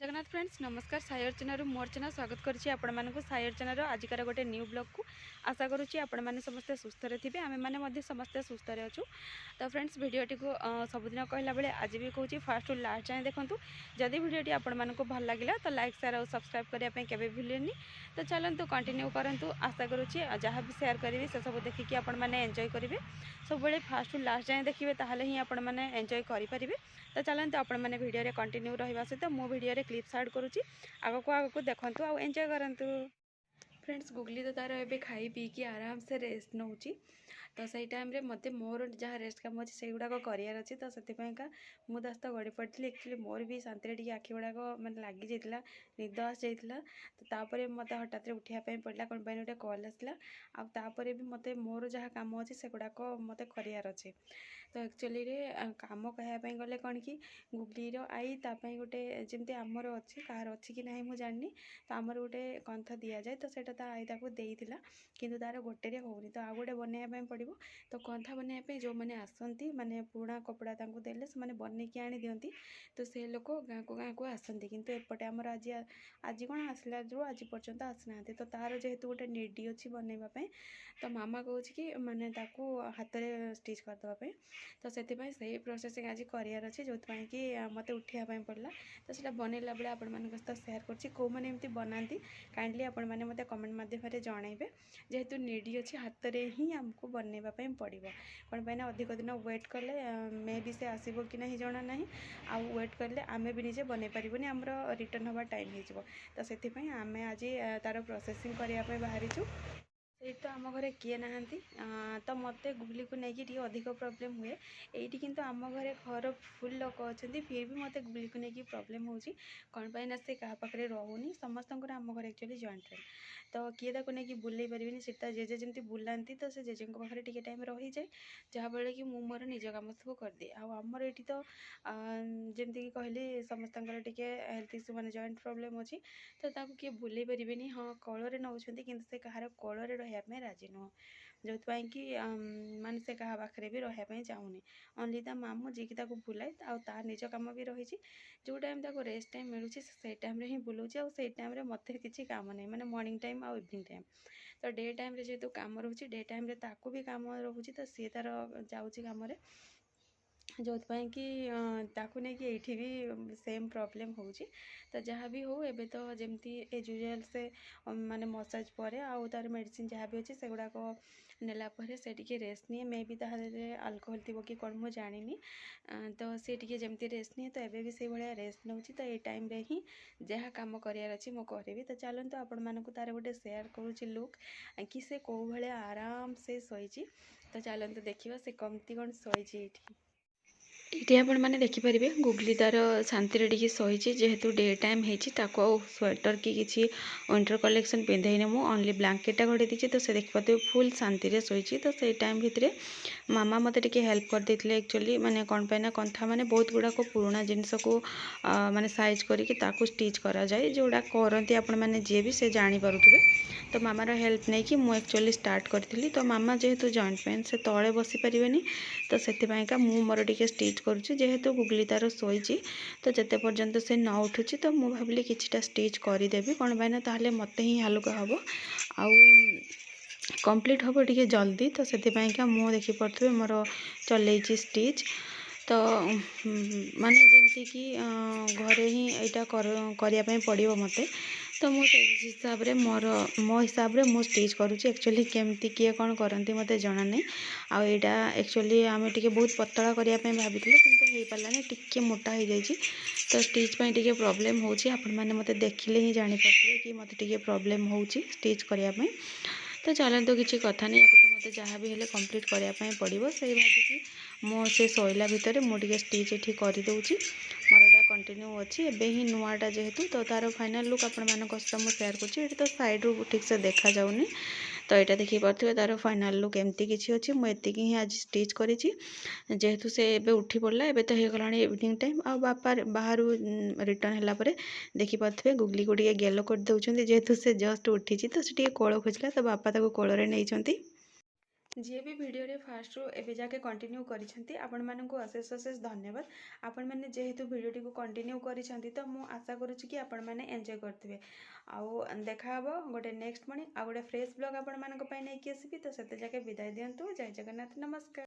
Jagannath friends नमस्कार साई अर्चना मोर channel स्वागत करुच्ची आपण मानक साई अर्चना आजिकार गोटे न्यू ब्लॉग को आशा करुच्ची आपण मैंने समस्ते सुस्थ थे आम मैंने समस्ते सुस्थ अच्छु। तो फ्रेंड्स भिडटी को सबुदिन कहला बेले आज भी कहूँ फास्ट टू लास्ट जाए देखूँ जदि भिडटी आपण मानक भल लगे तो लाइक शेयर और सब्सक्राइब करने के भूलेनि। तो चलतु कंटिन्यू करूँ आशा करुच्ची जहाँ भी शेयर करी से सब देखिए आपण मैंने एंजॉय करेंगे सब फास्ट टू लास्ट जाए देखिए ताहले ही आपण मैंने एंजॉय करेंगे। तो चलते आपण मैंने वीडियो कंटिन्यू रहा सहित मो वीडियो क्लिप्स ऐड करुँची आगक देखु आउ एंजॉय करंतु। फ्रेंड्स गुगली तो तार ए खाई पी कि आराम से रेस्ट नौ तो सही टाइम रे मते मोर जहाँ रेस्ट काम अच्छे से गुड़ाक करार अच्छी तो से मुझे सहित गड़ी पड़ी एक्चुअली मोर भी शांति टे आखि गुड़ाक मैंने लगी जाता निद आसी जाता। तो तापर मत हठात उठापी पड़ा कौन गोटे कॉल आसला आपर भी मत मोर जहाँ कम अच्छे से गुड़ाक मत करार अच्छे। तो एक्चुअली रे काम कहवाई गले कौन कि गुगलीर आई तापाई गोटे जमती आमर अच्छी कार अच्छी कि ना मुझे जानी तो आमर गोटे कंथ दि जाए तो सेटा आई देला किंतु तार गोटे होनी तो आउ गोटे बनवाई पड़ो। तो कंथा बनवाई जो मैंने आसती माने पुराणा कपड़ा देले से मैंने बनईकी आनी दिंती तो से लोक गाँ को आसती किंतु एपटे आमर आज आज कौन आसला जो आज पर्यंत आसना तो तार जेहेतु गोटे निडी अच्छी बनवाई तो मामा कहूँ कि माने हाथ में स्टिच करदेवाई तो से प्रोसेसिंग आज करार अच्छे जो कि मत उठापी पड़ा। तो सीटा बनैला बेले आपण मान सहित सेयार करो मैंने एमती बनाती काइंडली आपण मैंने मत कमेंट मध्यम जनइबे जेहेतु निडी अच्छी हाथ में ही आमको बनवाई पड़ो कौन पाई अधिक दिन वेट कले मे भी से आसब कि नहीं जना ना आउ वेट कले आमे भी निजे बनई पारूनी आमर रिटर्न हवा टाइम हो तो से आम आज तार प्रोसेसिंग करने बाहरी तो आम घरे किए नहांती तो मत गुगली को लेकिन अधिक प्रोब्लेम हुए ये किंतु आम घरे घर फुल लोक अच्छा फिर भी मत गुगली को लेकिन प्रोब्लेम हो कौन पाई से क्या पाखे रोनी समस्त आम घर एक्चुअली जॉइंट फैमिली तो किए ताको नहीं बुले पारे सीटा जेजे जमी बुलाती तो से जेजे पाखे टे टाइम रही जाए जहाँफल कि मुझ मोर निज कम सब करदे आमर ये तो जमीक कहली समस्त हेल्थ इश्यू मैंने जॉइंट प्रोब्लेम अच्छी तो किए बुले पारे हाँ कलर नौ कि से कहार कलर रही राजी नुह जो कि माने से क्या पाखे भी रही चाहूनी ओनली ता मामू जी की बुलाए आ निज कम भी रही जो टाइम रेस्ट टाइम मिलूँ से टाइम ही बुलाऊँ से टाइम मत किसी काम नहीं मैंने मॉर्निंग टाइम आउ इवनिंग टाइम तो डे टाइम जेहेतु काम रोचे डे टाइम भी काम रोचे तो सी तार जाऊँगी कम जो कि ताकू नहीं कि ये भी सेम प्रॉब्लम हो तो जहाँ भी हो एबे तो जमती एज यूजुअल से माने मसाज पर आउ तार मेडिसिन जहाँ भी अच्छे से गुड़ाक नेला से टी रेस्ट निए मे भी अल्कोहल थी कि कौन मुझे जानी तो सी टी जमती रेस्ट निए तो एबे भी से भाया रेस्ट नौ तो ये टाइम रे ही जहाँ कम करार अच्छी मुझे करी तो चलते आपण मानक तार गोटे सेयार करुँच लुक कि से कौ भाया आराम से शोची तो चलते देखा से कमती कौन शोची ये आपण मैंने देखिपारे गुगली तार शांति टे शही जेहेतु डे टाइम हो स्वेटर कि किसी विंटर कलेक्शन पिंधे मुझे ओनली ब्लांकेटा घोड़े दीजिए तो से देखिए फुल शांति रे शही तो से टाइम भितर मामा मत टे हेल्प कर देते एक्चुअली माने कौन पाइना कंथा माने बहुत गुड़ाक पुराणा जिनस को माने साइज करके स्टिच करा जाए जोड़ा करती आपण मैंने जी भी से जानी पारुथे तो मामार हेल्प नहीं कि मुझे एक्चुअली स्टार्ट करी तो मामा जेहेतु जॉइंट पेन से तले बसी पारे तो से मोर टे स्टिच करुँची जेहेतु गुगली तार शोची तो जिते पर्यंत से न उठुची तो मुझे भाविली किछिटा स्टिच करदेवी कौन पाइना ताहले मते ही हालुका हम आउ कंप्लीट हम टे जल्दी तो से मुझे देखिपे मोर चल स्टिच तो माने जमती कि घरे ही यहाँ करने पड़ो मत तो मुझे हिसाब रे मो हिसाब रे मु स्टिच करुँची एक्चुअली केमती किए कौन करती मत जना नहीं आईटा एक्चुअली आम टे बहुत पतला करने भाभी किंतु हो पारानी टिके मोटा हो जाए तो स्टिच टे प्रॉब्लम हो मैंने मत देखिले ही जानीपारे कि मत टे प्रॉब्लम हो स्टिच करने तो चलते किसी कथा नहीं या तो मत जहाँ भी हेल्ले कंप्लीट करने पड़ो से भाविकी मो से शोला भितर मुझे स्टिच ये करदे मोरटा कंटिन्यू अच्छी एबे ही नुआटा जेहेतु तो तार फाइनल लुक आपण मानक सहित मुझे सेयार कर तो साइड रू ठीक से देखा जाऊनी तो यहाँ देखी पारे तार फाइनल लुक एमती किसी अच्छी मुझे ही आज स्टिच करी जेहेतु से एबे उठी पड़ा एबे तो होगा इवनिंग टाइम आ बापा बाहर रिटर्न है देखिपे गुगली को गेलो कर दौरान जेहेतु से जस्ट उठी तो से कोल खोजला तो बापा कोल नहीं जी भी वीडियो रे फास्ट रू एबे जाके कंटिन्यू करिसेंती आपण मानकु अशेष अशेष धन्यवाद। आपण माने जेहेतु वीडियो को कंटिन्यू करिसेंती तो मु आशा करूची कि आपण माने एंजॉय करथिबे। आउ देखा हबो गोटे नेक्स्ट मॉर्निंग आ गोटे फ्रेश ब्लॉग आपण मानक पय नै कि आसीबी। तो सेते जाके विदाय दियंतु। जय जगन्नाथ, नमस्कार।